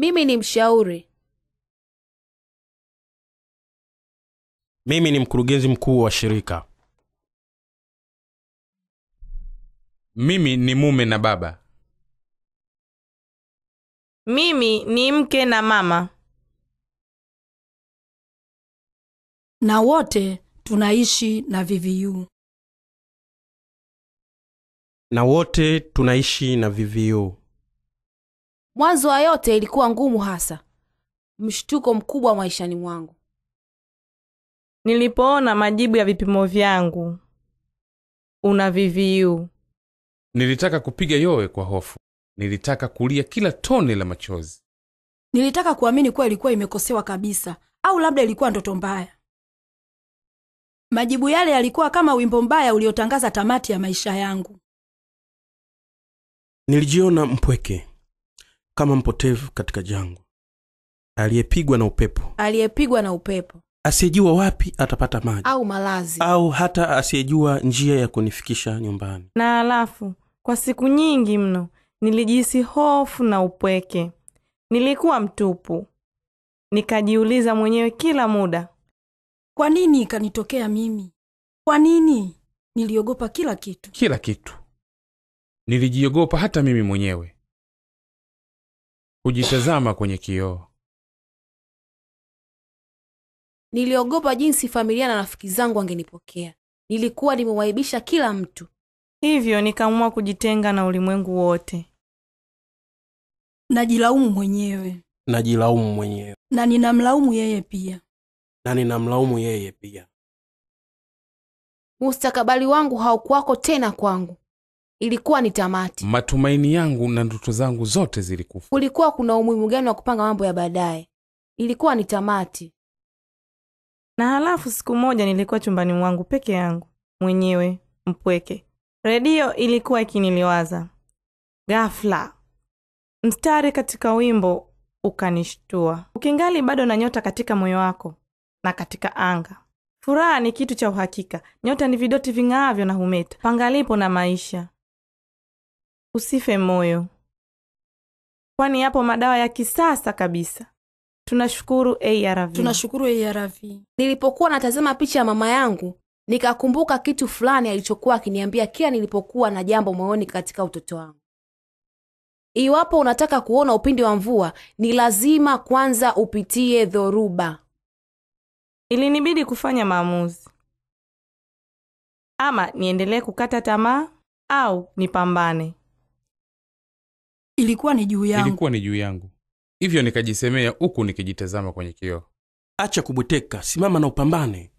Mimi ni mshauri. Mimi ni mkurugenzi mkuu wa shirika. Mimi ni mume na baba. Mimi ni mke na mama. Na wote tunaishi na VVU. Na wote tunaishi na VVU. Mwanzo wa yote ilikuwa ngumu hasa. Mshtuko mkubwa maishani mwangu. Nilipoona majibu ya vipimo vyangu. Una VVU. Nilitaka kupiga yowe kwa hofu. Nilitaka kulia kila tone la machozi. Nilitaka kuamini kuwa ilikuwa imekosewa kabisa, au labda ilikuwa ndoto mbaya. Majibu yale yalikuwa kama wimbo mbaya uliotangaza tamati ya maisha yangu. Nilijiona mpweke, kama mpotevu katika jangwa, aliyepigwa na upepo. Asiyejua wapi atapata maji au malazi, au hata asiyejua njia ya kunifikisha nyumbani. Na alafu kwa siku nyingi mno nilijihisi hofu na upweke. Nilikuwa mtupu. Nikajiuliza mwenyewe kila muda, kwa nini ikanitokea mimi? Kwa nini? Niliogopa kila kitu. Nilijiogopa hata mimi mwenyewe. Kujitazama kwenye kioo. Niliogopa jinsi familia na rafiki zangu wangenipokea. Nilikuwa nimewaibisha kila mtu. Hivyo nikaamua kujitenga na ulimwengu wote. Najilaumu mwenyewe. Na ninamlaumu yeye pia. Mustakabali wangu haukuwako tena kwangu. Ilikuwa ni tamati. Matumaini yangu na ndoto zangu zote zilikufa. Kulikuwa kuna umuhimu gani wa kupanga mambo ya baadaye? Ilikuwa ni tamati. Na halafu siku moja nilikuwa chumbani mwangu peke yangu, mwenyewe, mpweke. Redio ilikuwa ikiniliwaza. Ghafla mstari katika wimbo ukanishtua. Ukingali bado na nyota katika moyo wako na katika anga. Furaha ni kitu cha uhakika. Nyota ni vidoti ving'aavyo na humeta. Pangalipo na maisha. Usife moyo. Kwani hapo madawa ya kisasa kabisa. Tunashukuru ARV. Nilipokuwa natazama picha ya mama yangu, nikakumbuka kitu fulani alichokuwa akiniambia kila nilipokuwa na jambo moyoni katika utoto wangu. Iwapo unataka kuona upinde wa mvua, ni lazima kwanza upitie dhoruba. Ilinibidi kufanya maamuzi. Ama niendelee kukata tamaa au nipambane. Ilikuwa ni juu yangu. Hivyo nikajisemea huku nikijitazama kwenye kioo. Acha kubweteka, simama na upambane.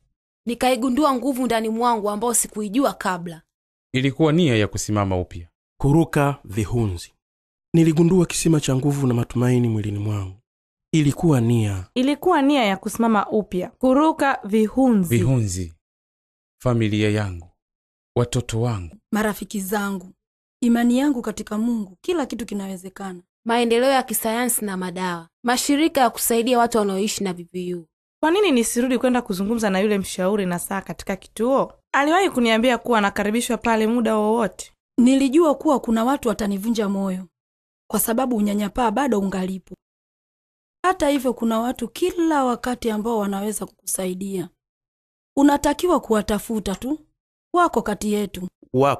Nikaigundua nguvu ndani mwangu ambao sikuijua kabla. Ilikuwa nia ya kusimama upya. Kuruka vihunzi. Niligundua kisima cha nguvu na matumaini mwilini mwangu. Ilikuwa nia ya kusimama upya. Kuruka vihunzi. Vihunzi. Familia yangu, watoto wangu, marafiki zangu, imani yangu katika Mungu, kila kitu kinawezekana. Maendeleo ya kisayansi na madawa, mashirika ya kusaidia watu wanaoishi na VVU. Kwa nini nisirudi kwenda kuzungumza na yule mshauri na saa katika kituo? Aliwahi kuniambia kuwa nakaribishwa pale muda wowote. Nilijua kuwa kuna watu watanivunja moyo, kwa sababu unyanyapaa bado ungalipo. Hata hivyo kuna watu kila wakati ambao wanaweza kukusaidia. Unatakiwa kuwatafuta tu. Wako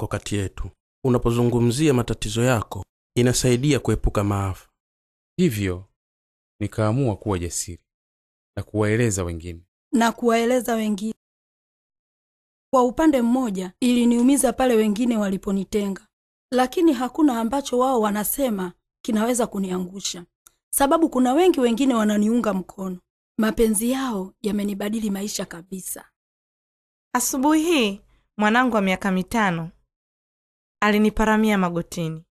kati yetu. Unapozungumzia matatizo yako, inasaidia kuepuka maafa. Hivyo nikaamua kuwa jasiri na kuwaeleza wengine. Kwa upande mmoja, iliniumiza pale wengine waliponitenga. Lakini hakuna ambacho wao wanasema kinaweza kuniangusha. Sababu kuna wengine wananiunga mkono. Mapenzi yao yamenibadili maisha kabisa. Asubuhi hii, mwanangu wa miaka 5 aliniparamia magotini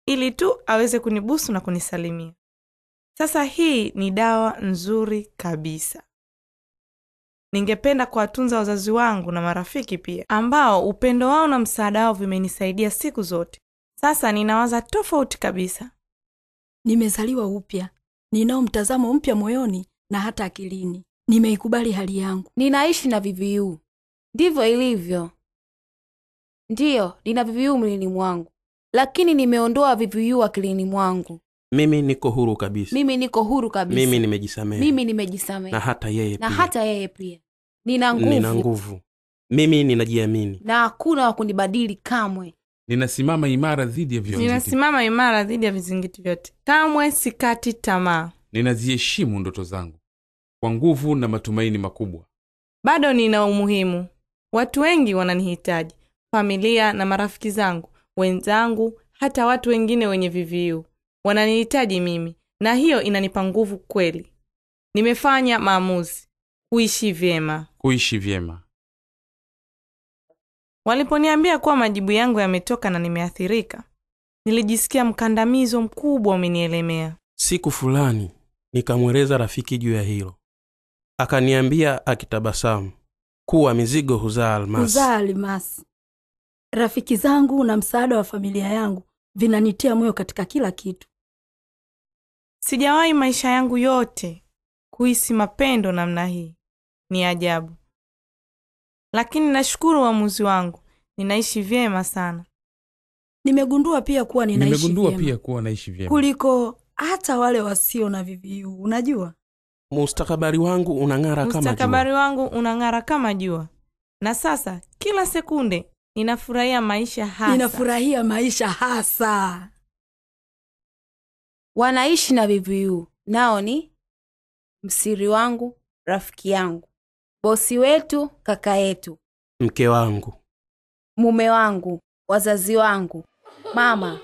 ili tu aweze kunibusu na kunisalimia. Sasa hii ni dawa nzuri kabisa. Ningependa kuwatunza wazazi wangu na marafiki pia, ambao upendo wao na msaada wao vimenisaidia siku zote. Sasa ninawaza tofauti kabisa. Nimezaliwa upya. Ninao mtazamo mpya moyoni na hata akilini. Nimeikubali hali yangu. Ninaishi na VVU. Ndivyo ilivyo. Ndiyo, nina VVU mwilini mwangu, lakini nimeondoa VVU akilini mwangu. Mimi niko huru kabisa. Mimi niko huru kabisa. Mimi nimejisamehe. Mimi nimejisamehe. Na hata yeye pia. Na hata yeye pia. Nina nguvu. Nina nguvu. Mimi ninajiamini. Na hakuna wa kunibadili kamwe. Ninasimama imara dhidi ya vizingiti. Ninasimama imara dhidi ya vizingiti vyote. Kamwe sikati tamaa. Ninaziheshimu ndoto zangu kwa nguvu na matumaini makubwa. Bado nina umuhimu. Watu wengi wananihitaji. Familia na marafiki zangu, wenzangu, hata watu wengine wenye VVU wananihitaji mimi, na hiyo inanipa nguvu kweli. Nimefanya maamuzi kuishi vyema. Kuishi vyema. Waliponiambia kuwa majibu yangu yametoka na nimeathirika, nilijisikia mkandamizo mkubwa umenielemea. Siku fulani nikamweleza rafiki juu ya hilo. Akaniambia akitabasamu kuwa mizigo huzaa almasi. Huzaa almasi. Rafiki zangu na msaada wa familia yangu vinanitia moyo katika kila kitu. Sijawahi maisha yangu yote kuhisi mapendo namna hii. Ni ajabu. Lakini nashukuru uamuzi wangu. Ninaishi vyema sana. Nimegundua pia kuwa naishi vyema. Kuliko hata wale wasio na VVU, unajua? Mustakabali wangu unang'ara kama jua. Mustakabali wangu unang'ara kama jua. Na sasa kila sekunde ninafurahia maisha hasa. Wanaishi na VVU. Nao ni msiri wangu, rafiki yangu, bosi wetu, kaka yetu, mke wangu, mume wangu, wazazi wangu, mama,